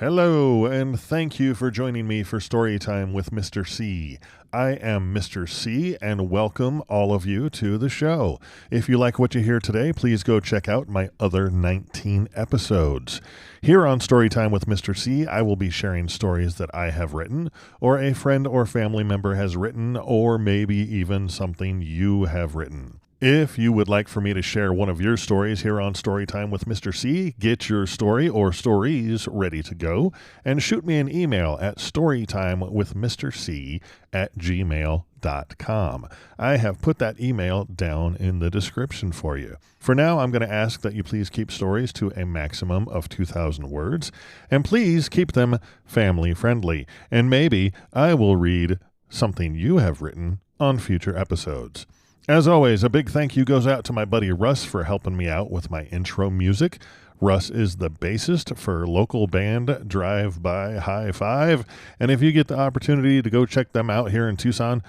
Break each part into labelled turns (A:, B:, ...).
A: Hello, and thank you for joining me for Storytime with Mr. C. I am Mr. C, and welcome all of you to the show. If you like what you hear today, please go check out my other 19 episodes. Here on Storytime with Mr. C, I will be sharing stories that I have written, or a friend or family member has written, or maybe even something you have written. If you would like for me to share one of your stories here on Storytime with Mr. C, get your story or stories ready to go and shoot me an email at storytimewithmisterc@gmail.com. I have put that email down in the description for you. For now, I'm going to ask that you please keep stories to a maximum of 2,000 words, and please keep them family friendly, and maybe I will read something you have written on future episodes. As always, a big thank you goes out to my buddy Russ for helping me out with my intro music. Russ is the bassist for local band Drive By High Five, and if you get the opportunity to go check them out here in Tucson,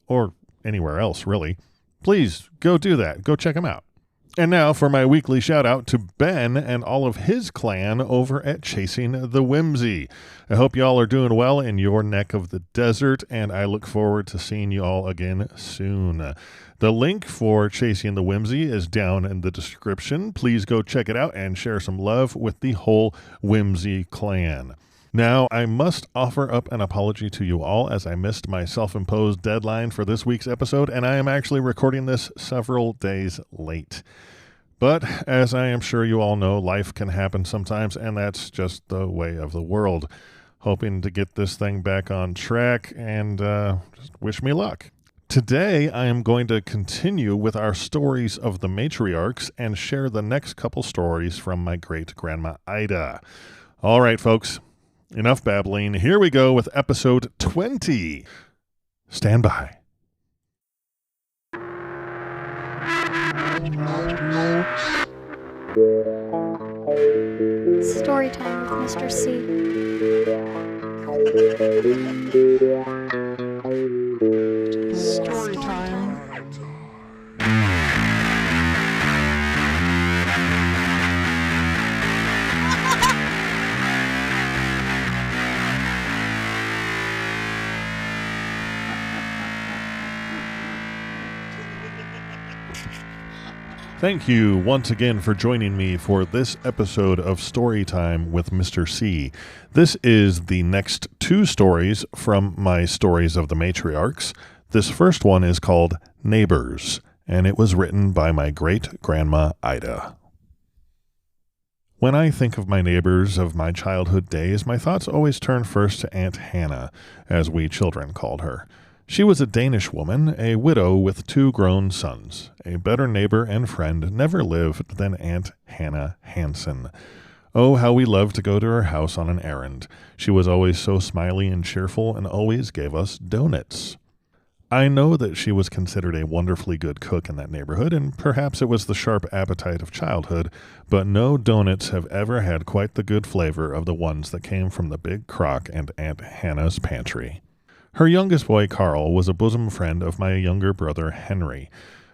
A: or anywhere else really, please go do that. Go check them out. And now for my weekly shout out to Ben and all of his clan over at Chasing the Whimsy. I hope y'all are doing well in your neck of the desert, and I look forward to seeing you all again soon. The link for Chasing the Whimsy is down in the description. Please go check it out and share some love with the whole Whimsy clan. Now, I must offer up an apology to you all as I missed my self-imposed deadline for this week's episode, and I am actually recording this several days late. But, as I am sure you all know, life can happen sometimes, and that's just the way of the world. Hoping to get this thing back on track, and just wish me luck. Today, I am going to continue with our stories of the Matriarchs and share the next couple stories from my great-grandma Ida. All right, folks. Enough babbling. Here we go with episode 20. Stand by.
B: Storytime with Mr. C.
C: Storytime.
A: Thank you once again for joining me for this episode of Storytime with Mr. C. This is the next two stories from my Stories of the Matriarchs. This first one is called Neighbors, and it was written by my great-grandma Ida. When I think of my neighbors of my childhood days, my thoughts always turn first to Aunt Hannah, as we children called her. She was a Danish woman, a widow with 2 grown sons. A better neighbor and friend never lived than Aunt Hannah Hansen. Oh, how we loved to go to her house on an errand. She was always so smiley and cheerful and always gave us donuts. I know that she was considered a wonderfully good cook in that neighborhood, and perhaps it was the sharp appetite of childhood, but no donuts have ever had quite the good flavor of the ones that came from the big crock and Aunt Hannah's pantry. Her youngest boy, Carl, was a bosom friend of my younger brother, Henry.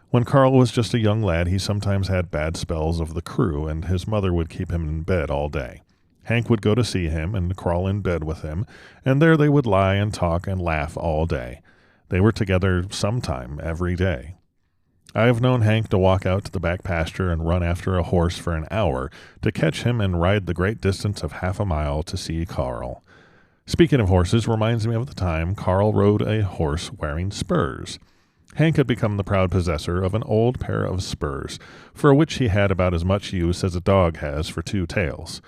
A: When Carl was just a young lad, he sometimes had bad spells of the croup, and his mother would keep him in bed all day. Hank would go to see him and crawl in bed with him, and there they would lie and talk and laugh all day. They were together sometime every day. I have known Hank to walk out to the back pasture and run after a horse for an hour, to catch him and ride the great distance of half a mile to see Carl. Speaking of horses reminds me of the time Carl rode a horse wearing spurs. Hank had become the proud possessor of an old pair of spurs, for which he had about as much use as a dog has for 2 tails.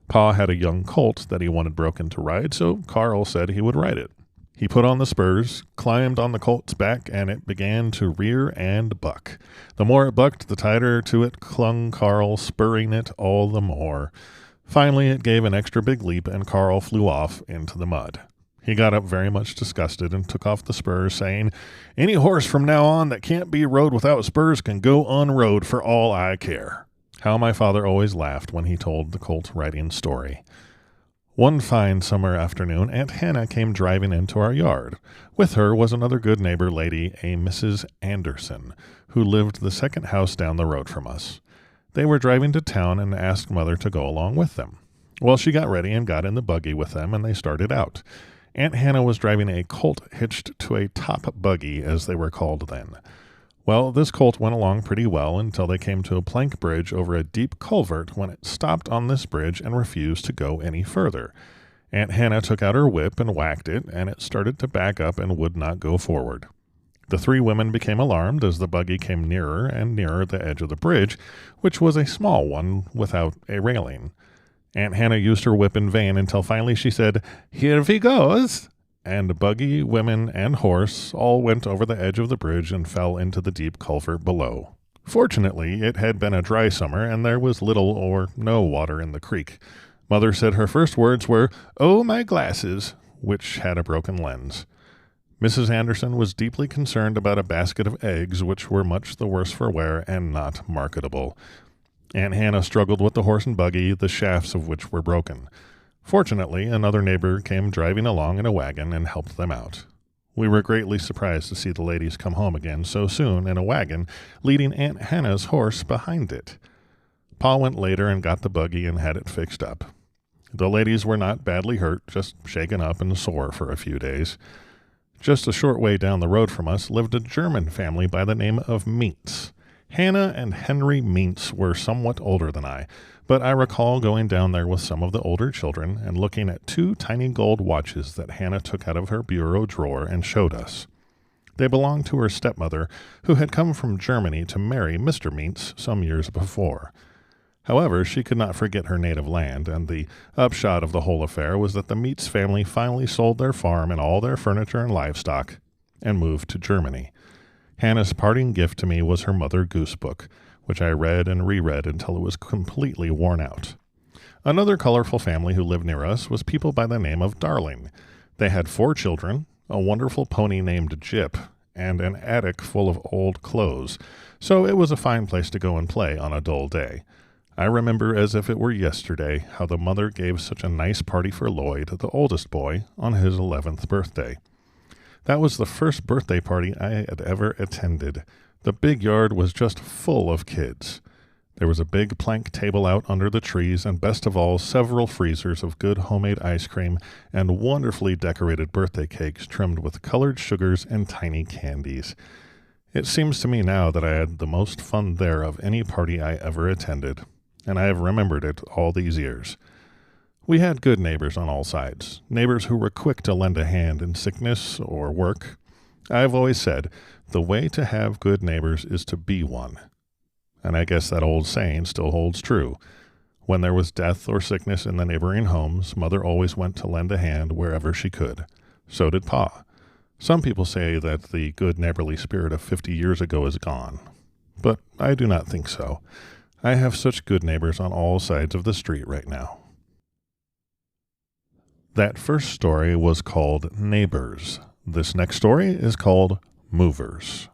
A: Pa had a young colt that he wanted broken to ride, so Carl said he would ride it. He put on the spurs, climbed on the colt's back, and it began to rear and buck. The more it bucked, the tighter to it clung Carl, spurring it all the more. Finally, it gave an extra big leap, and Carl flew off into the mud. He got up very much disgusted and took off the spurs, saying, "Any horse from now on that can't be rode without spurs can go unrode for all I care." How my father always laughed when he told the colt riding story. One fine summer afternoon, Aunt Hannah came driving into our yard. With her was another good neighbor lady, a Mrs. Anderson, who lived the second house down the road from us. They were driving to town and asked Mother to go along with them. Well, she got ready and got in the buggy with them, and they started out. Aunt Hannah was driving a colt hitched to a top buggy, as they were called then. Well, this colt went along pretty well until they came to a plank bridge over a deep culvert, when it stopped on this bridge and refused to go any further. Aunt Hannah took out her whip and whacked it, and it started to back up and would not go forward. The three women became alarmed as the buggy came nearer and nearer the edge of the bridge, which was a small one without a railing. Aunt Hannah used her whip in vain until finally she said, "Here we goes!" And buggy, women, and horse all went over the edge of the bridge and fell into the deep culvert below. Fortunately, it had been a dry summer, and there was little or no water in the creek. Mother said her first words were, "Oh, my glasses," which had a broken lens. Mrs. Anderson was deeply concerned about a basket of eggs, which were much the worse for wear and not marketable. Aunt Hannah struggled with the horse and buggy, the shafts of which were broken. Fortunately, another neighbor came driving along in a wagon and helped them out. We were greatly surprised to see the ladies come home again so soon in a wagon, leading Aunt Hannah's horse behind it. Pa went later and got the buggy and had it fixed up. The ladies were not badly hurt, just shaken up and sore for a few days. Just a short way down the road from us lived a German family by the name of Meentz. Hannah and Henry Meentz were somewhat older than I, but I recall going down there with some of the older children and looking at two tiny gold watches that Hannah took out of her bureau drawer and showed us. They belonged to her stepmother, who had come from Germany to marry Mr. Meentz some years before. However, she could not forget her native land, and the upshot of the whole affair was that the Meentz family finally sold their farm and all their furniture and livestock and moved to Germany. Hannah's parting gift to me was her Mother Goose book, which I read and reread until it was completely worn out. Another colorful family who lived near us was people by the name of Darling. They had 4 children, a wonderful pony named Jip, and an attic full of old clothes, so it was a fine place to go and play on a dull day. I remember as if it were yesterday how the mother gave such a nice party for Lloyd, the oldest boy, on his 11th birthday. That was the first birthday party I had ever attended. The big yard was just full of kids. There was a big plank table out under the trees, and best of all, several freezers of good homemade ice cream and wonderfully decorated birthday cakes trimmed with colored sugars and tiny candies. It seems to me now that I had the most fun there of any party I ever attended, and I have remembered it all these years. We had good neighbors on all sides, neighbors who were quick to lend a hand in sickness or work. I have always said, the way to have good neighbors is to be one. And I guess that old saying still holds true. When there was death or sickness in the neighboring homes, Mother always went to lend a hand wherever she could. So did Pa. Some people say that the good neighborly spirit of 50 years ago is gone. But I do not think so. I have such good neighbors on all sides of the street right now. That first story was called Neighbors. This next story is called Movers.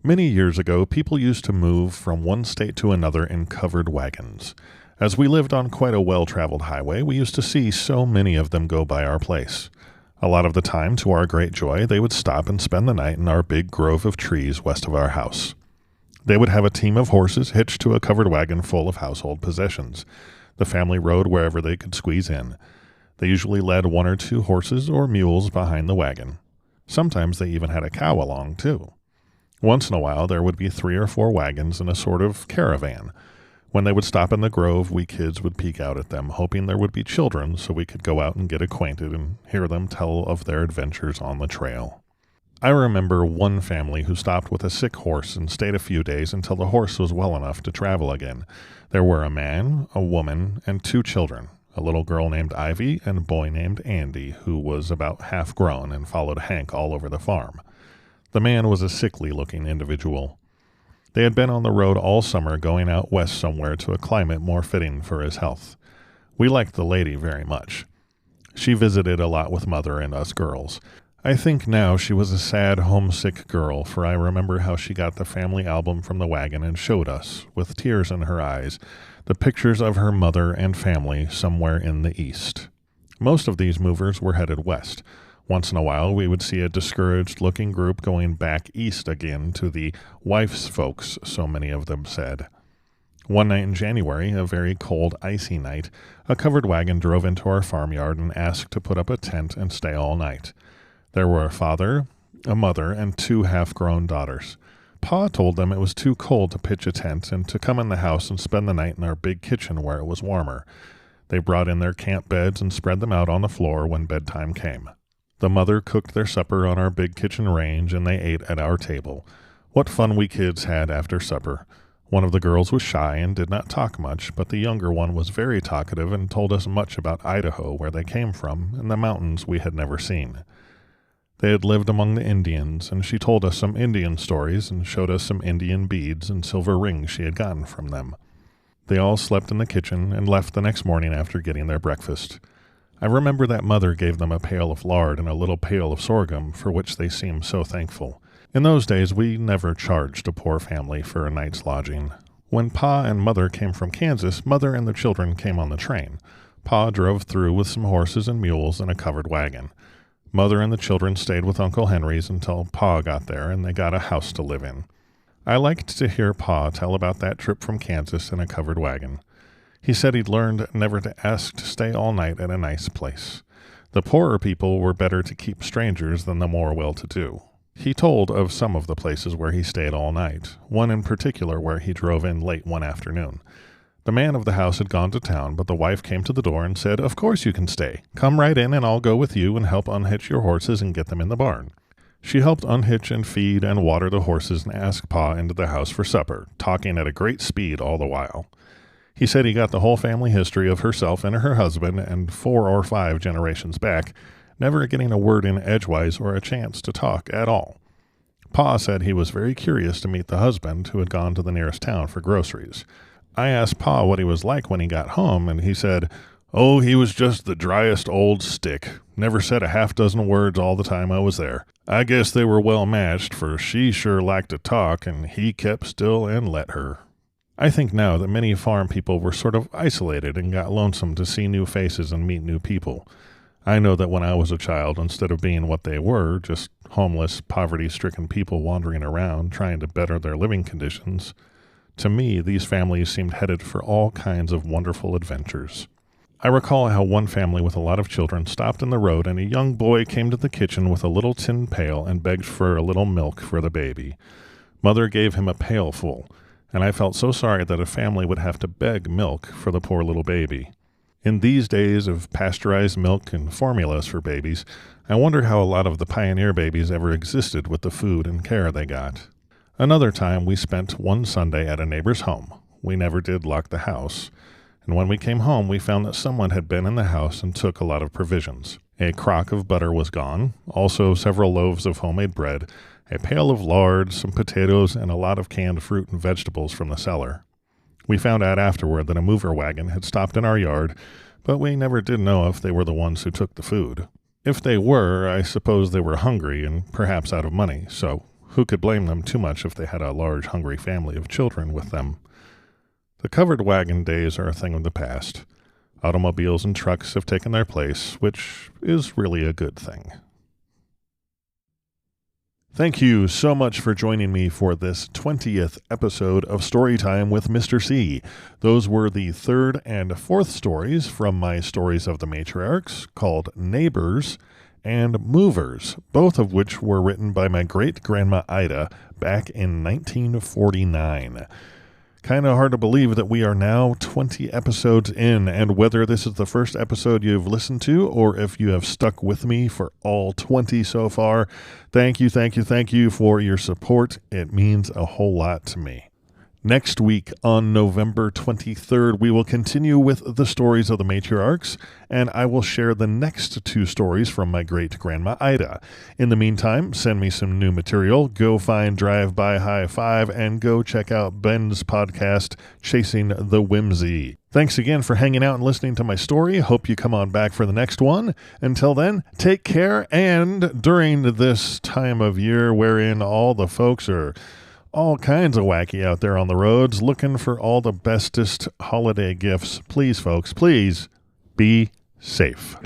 A: Many years ago, people used to move from one state to another in covered wagons. As we lived on quite a well-traveled highway, we used to see so many of them go by our place. A lot of the time, to our great joy, they would stop and spend the night in our big grove of trees west of our house. They would have a team of horses hitched to a covered wagon full of household possessions. The family rode wherever they could squeeze in. They usually led 1 or 2 horses or mules behind the wagon. Sometimes they even had a cow along, too. Once in a while, there would be 3 or 4 wagons in a sort of caravan. When they would stop in the grove, we kids would peek out at them, hoping there would be children so we could go out and get acquainted and hear them tell of their adventures on the trail. I remember one family who stopped with a sick horse and stayed a few days until the horse was well enough to travel again. There were a man, a woman, and 2 children, a little girl named Ivy and a boy named Andy, who was about half grown and followed Hank all over the farm. The man was a sickly-looking individual. They had been on the road all summer going out west somewhere to a climate more fitting for his health. We liked the lady very much. She visited a lot with Mother and us girls. I think now she was a sad, homesick girl, for I remember how she got the family album from the wagon and showed us, with tears in her eyes, the pictures of her mother and family somewhere in the east. Most of these movers were headed west. Once in a while we would see a discouraged-looking group going back east again to the wife's folks, so many of them said. One night in January, a very cold, icy night, a covered wagon drove into our farmyard and asked to put up a tent and stay all night. There were a father, a mother, and 2 half-grown daughters. Pa told them it was too cold to pitch a tent and to come in the house and spend the night in our big kitchen where it was warmer. They brought in their camp beds and spread them out on the floor when bedtime came. The mother cooked their supper on our big kitchen range, and they ate at our table. What fun we kids had after supper. One of the girls was shy and did not talk much, but the younger one was very talkative and told us much about Idaho, where they came from, and the mountains we had never seen. They had lived among the Indians, and she told us some Indian stories and showed us some Indian beads and silver rings she had gotten from them. They all slept in the kitchen and left the next morning after getting their breakfast. I remember that Mother gave them a pail of lard and a little pail of sorghum, for which they seemed so thankful. In those days, we never charged a poor family for a night's lodging. When Pa and Mother came from Kansas, Mother and the children came on the train. Pa drove through with some horses and mules and a covered wagon. Mother and the children stayed with Uncle Henry's until Pa got there, and they got a house to live in. I liked to hear Pa tell about that trip from Kansas in a covered wagon. He said he'd learned never to ask to stay all night at a nice place. The poorer people were better to keep strangers than the more well-to-do. He told of some of the places where he stayed all night, one in particular where he drove in late one afternoon. The man of the house had gone to town, but the wife came to the door and said, "Of course you can stay. Come right in and I'll go with you and help unhitch your horses and get them in the barn." She helped unhitch and feed and water the horses and asked Pa into the house for supper, talking at a great speed all the while. He said he got the whole family history of herself and her husband and 4 or 5 generations back, never getting a word in edgewise or a chance to talk at all. Pa said he was very curious to meet the husband, who had gone to the nearest town for groceries. I asked Pa what he was like when he got home, and he said, "Oh, he was just the driest old stick. Never said a half-dozen words all the time I was there. I guess they were well matched, for she sure liked to talk, and he kept still and let her." I think now that many farm people were sort of isolated and got lonesome to see new faces and meet new people. I know that when I was a child, instead of being what they were, just homeless, poverty-stricken people wandering around trying to better their living conditions, to me, these families seemed headed for all kinds of wonderful adventures. I recall how one family with a lot of children stopped in the road, and a young boy came to the kitchen with a little tin pail and begged for a little milk for the baby. Mother gave him a pail full, and I felt so sorry that a family would have to beg milk for the poor little baby. In these days of pasteurized milk and formulas for babies, I wonder how a lot of the pioneer babies ever existed with the food and care they got. Another time we spent one Sunday at a neighbor's home. We never did lock the house, and when we came home we found that someone had been in the house and took a lot of provisions. A crock of butter was gone, also several loaves of homemade bread, a pail of lard, some potatoes, and a lot of canned fruit and vegetables from the cellar. We found out afterward that a mover wagon had stopped in our yard, but we never did know if they were the ones who took the food. If they were, I suppose they were hungry and perhaps out of money, so who could blame them too much if they had a large hungry family of children with them? The covered wagon days are a thing of the past. Automobiles and trucks have taken their place, which is really a good thing. Thank you so much for joining me for this 20th episode of Storytime with Mr. C. Those were the 3rd and 4th stories from my Stories of the Matriarchs, called Neighbors and Movers, both of which were written by my great-grandma Ida back in 1949. Kind of hard to believe that we are now 20 episodes in, and whether this is the first episode you've listened to or if you have stuck with me for all 20 so far, thank you for your support. It means a whole lot to me. Next week, on November 23rd, we will continue with the Stories of the Matriarchs, and I will share the next 2 stories from my great-grandma Ida. In the meantime, send me some new material, go find Drive By High Five, and go check out Ben's podcast, Chasing the Whimsy. Thanks again for hanging out and listening to my story. Hope you come on back for the next one. Until then, take care, and during this time of year wherein all the folks are all kinds of wacky out there on the roads, looking for all the bestest holiday gifts. Please, folks, please be safe.